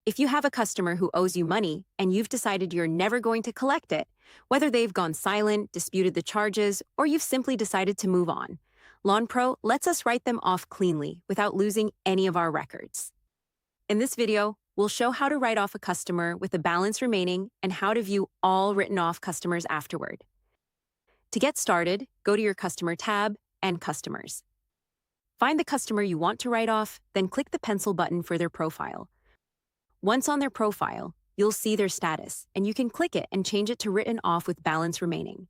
If you have a customer who owes you money and you've decided you're never going to collect it, whether they've gone silent, disputed the charges, or you've simply decided to move on, LawnPro lets us write them off cleanly without losing any of our records. In this video, we'll show how to write off a customer with a balance remaining and how to view all written off customers afterward. To get started, go to your Customer tab and Customers. Find the customer you want to write off, then click the pencil button for their profile. Once on their profile, you'll see their status, and you can click it and change it to written off with balance remaining.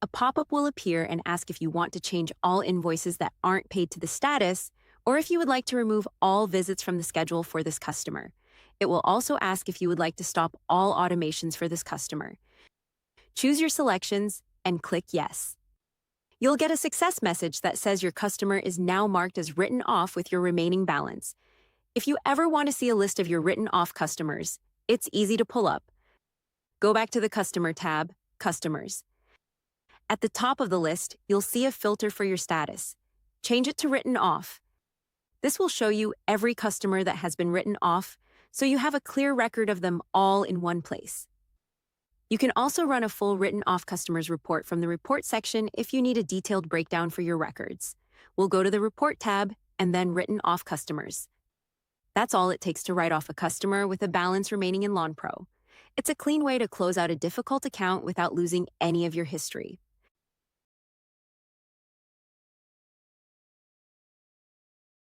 A pop-up will appear and ask if you want to change all invoices that aren't paid to the status, or if you would like to remove all visits from the schedule for this customer. It will also ask if you would like to stop all automations for this customer. Choose your selections and click Yes. You'll get a success message that says your customer is now marked as written off with your remaining balance. If you ever want to see a list of your written off customers, it's easy to pull up. Go back to the Customer tab, Customers. At the top of the list, you'll see a filter for your status. Change it to written off. This will show you every customer that has been written off, so you have a clear record of them all in one place. You can also run a full written off customers report from the Report section if you need a detailed breakdown for your records. We'll go to the Report tab and then Written Off Customers. That's all it takes to write off a customer with a balance remaining in LawnPro. It's a clean way to close out a difficult account without losing any of your history.